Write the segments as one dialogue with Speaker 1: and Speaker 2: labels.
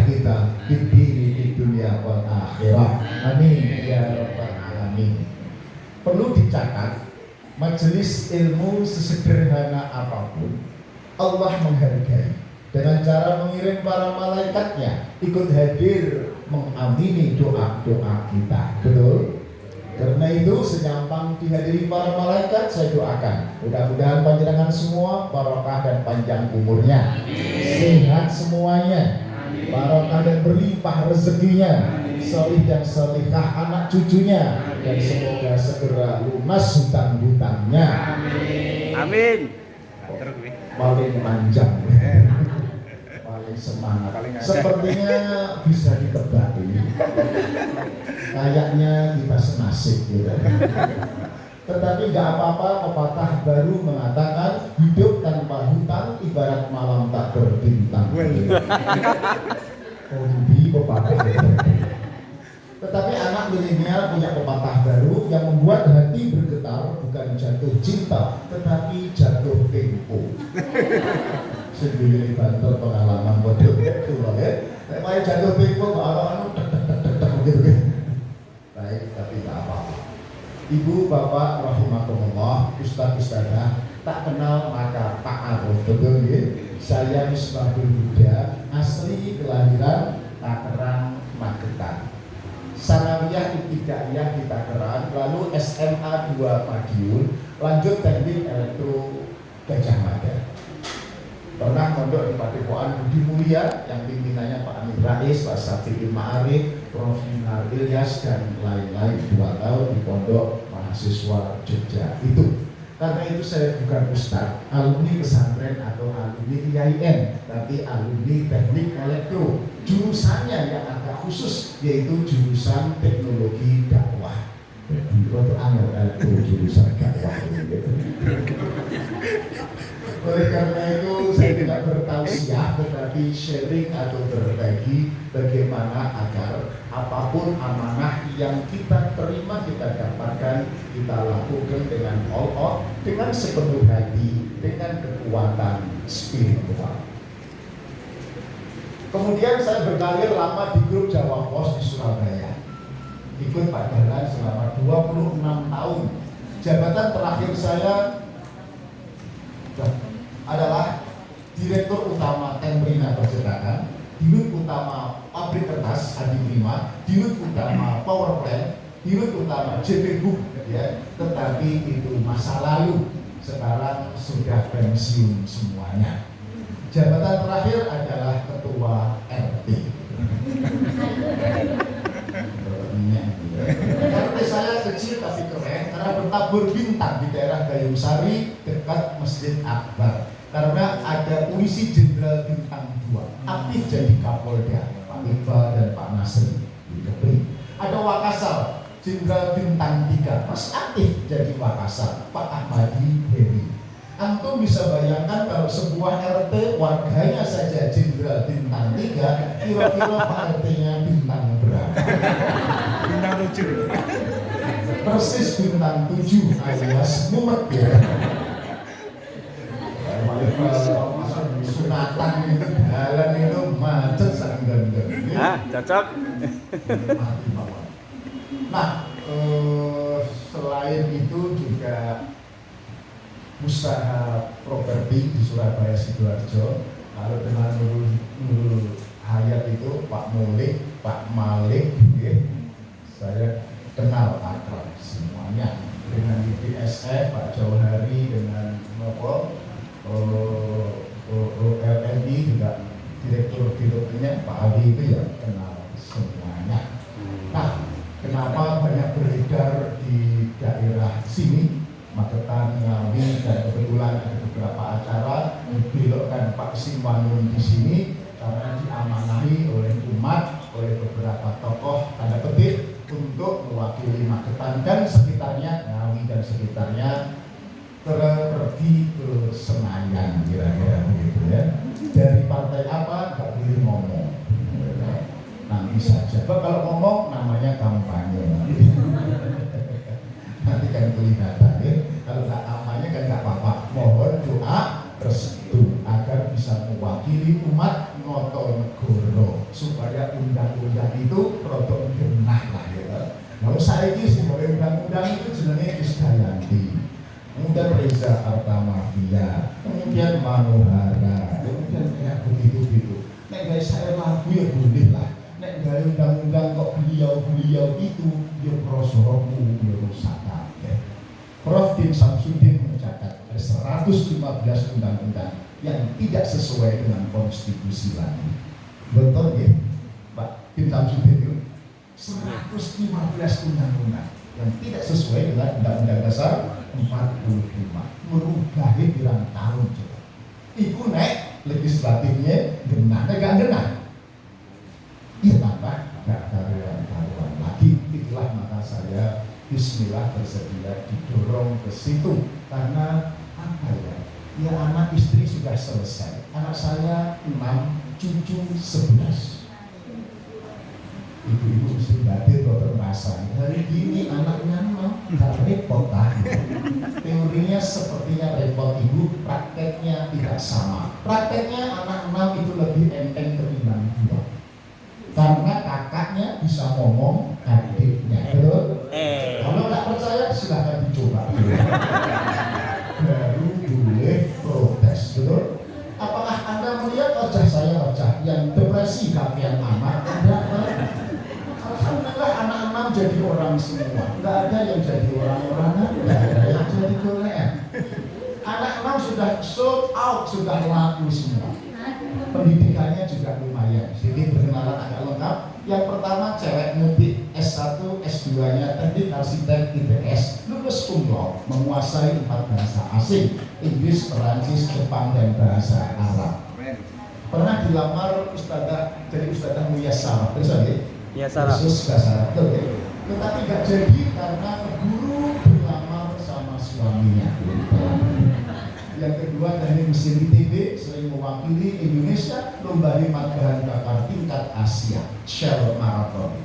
Speaker 1: kita di dunia wal akhirah. Amin ya rabbal alamin. Perlu dicatat, majelis ilmu sesederhana apapun Allah menghargai dengan cara mengirim para malaikatnya ikut hadir mengamini doa-doa kita. Betul? Karena itu senyampang dihadiri para malaikat, saya doakan mudah-mudahan panjenengan semua barokah dan panjang umurnya, sehat semuanya, barokah dan berlimpah rezekinya, solih dan solihah anak cucunya, dan semoga segera lunas hutang-hutangnya.
Speaker 2: Amin.
Speaker 1: Paling panjang, paling semangat. Sepertinya bisa ditebak ini. Kayaknya kita senasib gitu. Tetapi nggak apa-apa, pepatah baru mengatakan hidup tanpa hutang ibarat malam tak berbintang. Hobi pepatah. Tetapi anak milenial punya pepatah baru yang membuat hati bergetar, bukan jatuh cinta, tetapi jatuh tempo. Sendiri bantu pengalaman bodoh itu loh ya. Kayak jatuh tempo kok anu gitu. Baik, tapi nggak apa-apa. Ibu, bapak, rahimakumullah, ustaz, ustazah, tak kenal maka tak aruf, betul ya? Saya Misbahul Huda, asli kelahiran Tangerang, Magetan. Sanawiyah Ibtidaiyah di Tangerang, lalu SMA 2 Madiun, lanjut teknik elektro Gajah Mada. Pernah mondok di Padepokan Budi Mulia yang pimpinannya Pak Amin Rais, Pak Safiul Ma'arif, Prof. Yunar Ilyas dan lain-lain 2 tahun di Pondok Mahasiswa Jogja itu. Karena itu saya bukan ustaz, alumni pesantren atau alumni IAIN, tapi alumni teknik elektro. Jurusannya yang agak khusus yaitu jurusan teknologi dakwah. Itu angel elektro jurusan dakwah. Oleh karena itu saya tidak bertausiah, tetapi sharing atau berbagi bagaimana agar apapun amanah yang kita terima, kita dapatkan, kita lakukan dengan all out, dengan sepenuh hati, dengan kekuatan spiritual. Kemudian saya berkarir lama di grup Jawa Pos di Surabaya, ikut Pak Dahlan selama 26 tahun. Jabatan terakhir saya adalah Direktur Utama Tembrina Percetakan, Dirut Utama Pabrik Kertas Adi Prima, Dirut Utama Power Plant, Dirut Utama JP Group, ya. Tetapi itu masa lalu, sekarang sudah pensiun semuanya. Jabatan terakhir adalah Ketua RT. RT saya kecil tapi keren karena bertabur bintang di daerah Gayung Sari dekat Masjid Akbar. Karena ada polisi jenderal bintang 2 aktif jadi Kapolda, Pak Iqbal dan Pak Nasri di Kepri. Ada Wakasal jenderal bintang 3 masih aktif jadi Wakasal, Pak Ahmadi Heri. Antum bisa bayangkan kalau sebuah RT warganya saja jenderal bintang 3, kira-kira Pak RT-nya bintang berapa?
Speaker 2: Bintang 7.
Speaker 1: Persis bintang 7 alias mumet ya. Sunatan itu jalan itu macet sangat
Speaker 2: Cocok.
Speaker 1: Nah, selain itu juga usaha properti di Surabaya Sidoarjo. Kalau dengan Nurul Hayat itu Pak Mulik, Pak Malik, ya, saya kenal akrab semuanya. Dengan IPSF Pak Jauhari, dengan LNI juga direktur direkturnya Pak Ali itu ya kenal semuanya. Nah, kenapa banyak beredar di daerah sini, Magetan, Ngawi, dan kebetulan ada beberapa acara dibelokkan Pak Simwangun di sini karena diamanahi oleh umat, oleh beberapa tokoh tanda petik untuk mewakili Magetan dan sekitarnya, Ngawi dan sekitarnya, pergi ke Senayan kira-kira begitu ya. Dari partai apa nggak boleh ngomong, nanti saja. Kalau ngomong namanya kampanye. Nanti kan kelihatan ya. Kalau nggak kampanye kan nggak apa-apa. Mohon doa restu agar bisa mewakili umat Notonegoro. supaya undang-undang itu produk genah lah ya. Kalau saya ini sih undang-undang itu jenenge Krisdayanti, kemudian Reza Artamevia, kemudian Manohara, kemudian kayak begitu. Nek guys saya lagu ya boleh lah. Nek gaya undang-undang kok beliau itu dia prosoroku dia rusak kabeh. Prof. Din Samsudin mencatat ada 115 undang-undang yang tidak sesuai dengan konstitusi lagi. Betul ya, Pak Din Samsudin itu 115 undang-undang yang tidak sesuai dengan Undang-Undang Dasar 45, merubah pirang tahun coba. Iku nek legislatifnya genah, nek gak genah. Iya tambah gak karuan lagi. Itulah maka saya bismillah bersedia didorong ke situ karena apa ya? Ya anak istri sudah selesai. Anak saya 6, cucu 11. Ibu-ibu mesti batin dokter merasa hari ini anaknya gak repot lah. Teorinya sepertinya repot ibu, prakteknya tidak sama. Prakteknya anak 6 itu lebih enteng ketimbang 2. Karena kakaknya bisa ngomong adiknya, betul? Kalau nggak percaya silahkan dicoba. Baru boleh protes, betul? Apakah Anda melihat wajah saya wajah yang depresi kakian anak? Alhamdulillah anak-anak jadi orang semua. Nggak ada yang jadi orang-orangan, nggak ada yang jadi golean. Anak-anak sudah sold out, sudah laku semua. Pendidikannya juga lumayan, jadi perkenalan agak lengkap. Yang pertama cewek mudik S1, S2-nya teknik arsitek ITS, lulus cum laude, menguasai 4 bahasa asing, Inggris, Perancis, Jepang, dan bahasa Arab. Pernah dilamar ustadzah, jadi ustadzah Muyassarah, terus lagi?
Speaker 2: Muyassarah.
Speaker 1: Khusus bahasa Arab, tetapi gak jadi karena guru berlamar sama suaminya. Yang kedua teknik mesin ITB, sering mewakili Indonesia lomba hemat bahan bakar tingkat Asia, Shell Marathon.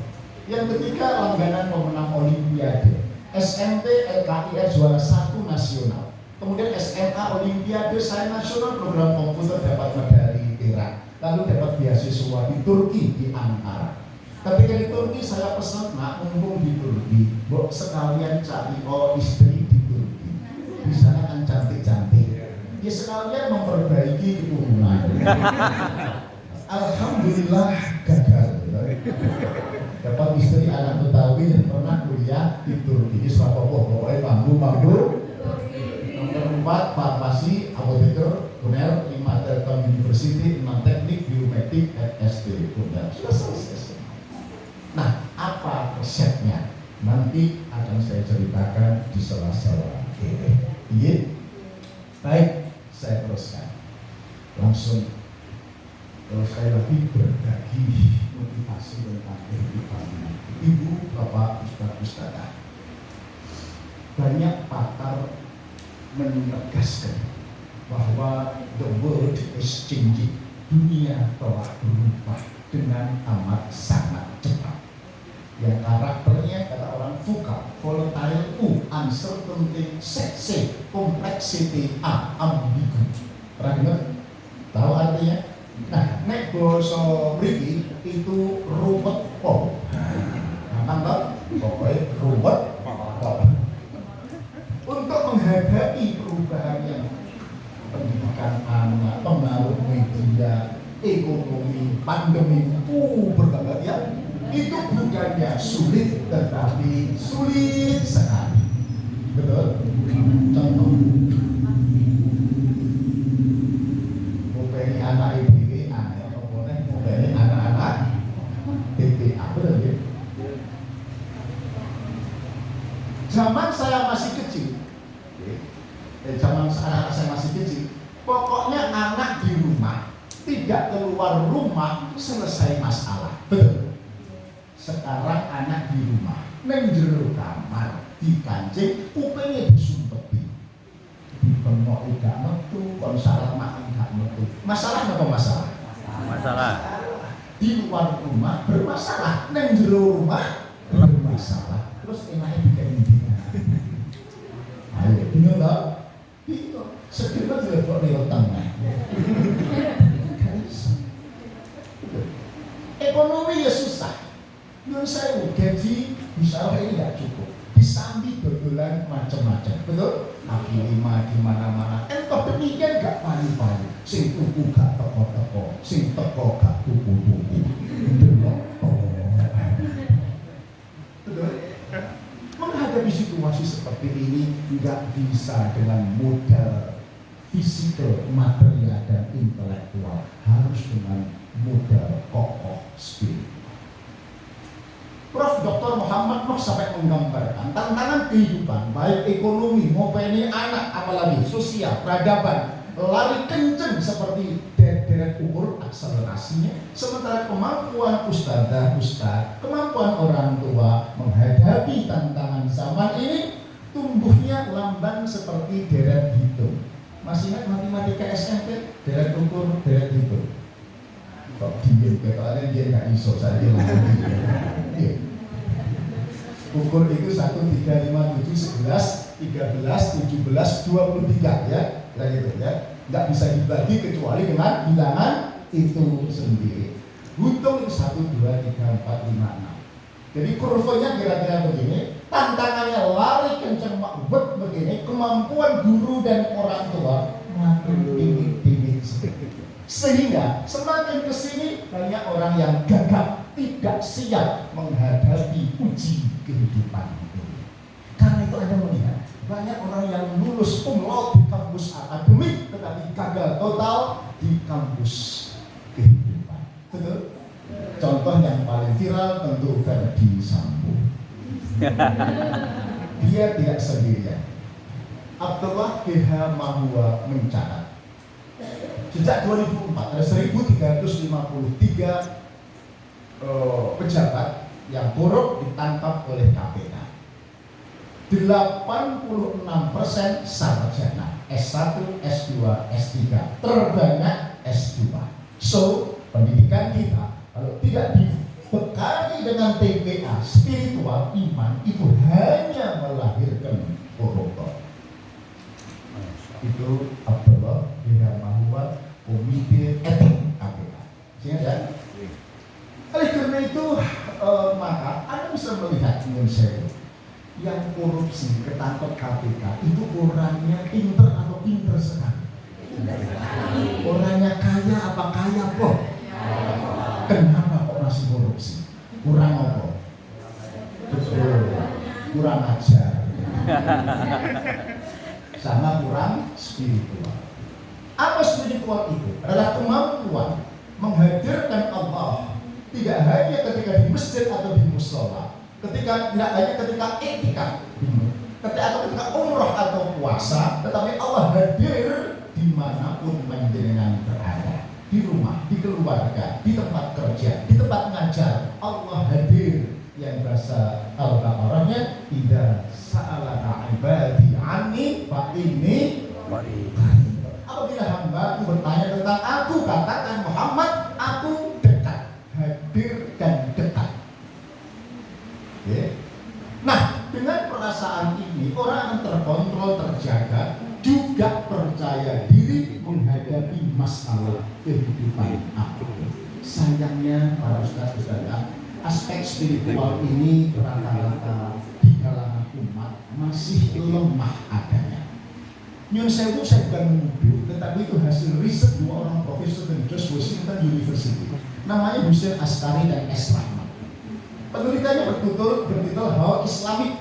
Speaker 1: Yang ketiga langganan pemenang Olimpiade, SMP LKIR juara 1 nasional. Kemudian SMA Olimpiade Sains Nasional program komputer dapat medali perak. Lalu dapat beasiswa di Turki di Ankara. Ketika di Turki saya pesan, nak mumpung di Turki, bok sekalian cari istri di Turki. Di sana kan cantik-cantik. Ya sekalian memperbaiki keturunan. Alhamdulillah gagal. Dapat istri anak Betawi yang pernah kuliah di Turki. Ini suatu pokoknya panggung. Nomor 4 farmasi, apoteker, Cornell, 5 Telkom University, 6 teknik, biometrik, SD. Sudah selesai. Nah, apa resepnya? Nanti akan saya ceritakan di sela-sela ini. Iya? Baik. Saya teruskan langsung. Kalau saya lagi berbagi motivasi tentang kehidupan ibu, bapak, ustadz, banyak pakar menegaskan bahwa the world is changing, dunia telah berubah dengan amat sangat cepat. Yang karakternya kata orang VUCA, volatile U, uncertainty, C, complexity A, ambigu. Pernah dengar? Tahu artinya? Nah, nek basa mriki itu ruwet po. Gampang toh? Pokoknya ruwet po. Untuk menghadapi perubahan yang pendidikan anak, pengaruh media, ekonomi, pandemi, berbagai ya. Itu bukannya sulit, tetapi sulit sekali. Betul? Contoh, mempelai anak IPW, mempelai anak-anak TPA, betul ya? Zaman saya masih kecil, zaman anak saya masih kecil, pokoknya anak di rumah, tidak keluar rumah, selesai masalah. Betul? Sekarang anak di rumah, neng jero kamar, dikancing, upengnya disumpeti. Dipengok gak metu, kon salah makan gak metu. Masalah apa masalah?
Speaker 2: Masalah.
Speaker 1: Di luar rumah bermasalah, neng jero rumah bermasalah. Terus enaknya bikin ini. Ayo, bingung gak? Bingung. Sekitar telepon di tengah. ekonomi ya susah. Menurut saya gaji bisa ini nggak cukup. Disambi dodolan macam-macam, betul? Kaki lima di mana-mana. Entah demikian gak payu-payu. Sing tuku gak teko-teko, sing teko gak tuku-tuku. Betul? Menghadapi situasi seperti ini nggak bisa dengan modal fisikal, material dan intelektual, harus dengan modal kokoh spiritual. Prof. Dr. Muhammad Nuh sampai menggambarkan tantangan kehidupan, baik ekonomi maupun anak, apalagi sosial, peradaban, lari kenceng seperti deret ukur akselerasinya, sementara kemampuan ustaz, kemampuan orang tua menghadapi tantangan zaman ini tumbuhnya lamban seperti deret hitung. Masih ingat matematika SMP? Deret ukur, deret hitung. Kok diem, katanya dia nggak iso saja lagi. Ukur itu 1, 3, 5, 7, 11, 13, 17, 23 ya, gitu ya. Nggak bisa dibagi kecuali dengan bilangan itu sendiri. Hitung 1, 2, 3, 4, 5, 6. Jadi kurvanya kira-kira begini. Tantangannya lari kencang makbet begini. Kemampuan guru dan orang tua makin tinggi sedikit. Sehingga semakin kesini banyak orang yang gagap, tidak siap menghadapi uji kehidupan ini. Karena itu Anda melihat banyak orang yang lulus cum laude di kampus akademik tetapi gagal total di kampus kehidupan. Betul? Contoh yang paling viral tentu Ferdi Sambo. Dia tidak sendirian. Abdullah BH Mahua mencatat sejak 2004 ada 1.353 pejabat yang korup ditangkap oleh KPK. 86% sarjana S1, S2, S3, terbanyak S2. So, pendidikan kita kalau tidak dibekali dengan TPA, spiritual, iman, itu hanya melahirkan koruptor. Itu Abdullah BH Mahua, Komite Etik KPK. Sehingga kan? Oleh karena itu, maka Anda bisa melihat Indonesia yang korupsi ketangkep KPK itu orangnya pinter atau pinter sekali. Orangnya kaya apa kaya kok? Kenapa kok masih korupsi? Kurang apa? Betul, kurang ajar. Sama kurang spiritual. Apa spiritual itu? Adalah kemampuan menghadirkan Allah tidak hanya ketika di masjid atau di musola, tidak hanya ketika etika, ketika umroh atau puasa, tetapi Allah hadir dimanapun panjenengan berada, di rumah, di keluarga, di tempat kerja, di tempat ngajar. Allah hadir. Yang bahasa Al-Baqarahnya idza sa'alaka ibadi anni fa inni qarib. Apabila hamba-Ku bertanya tentang Aku, katakan Muhammad, Aku dekat, hadir dan dekat. Okay. Nah, dengan perasaan ini orang akan terkontrol, terjaga, juga percaya diri menghadapi masalah kehidupan aku. Sayangnya para ustaz-ustaz, aspek spiritual ini rata-rata di kalangan umat masih lemah adanya. Nyun sewu saya bukan menuduh, tetapi itu hasil riset dua orang profesor dari George Washington University. Namanya Hussein Askari dan S. Rahmat. Penelitiannya bertitul How Islamic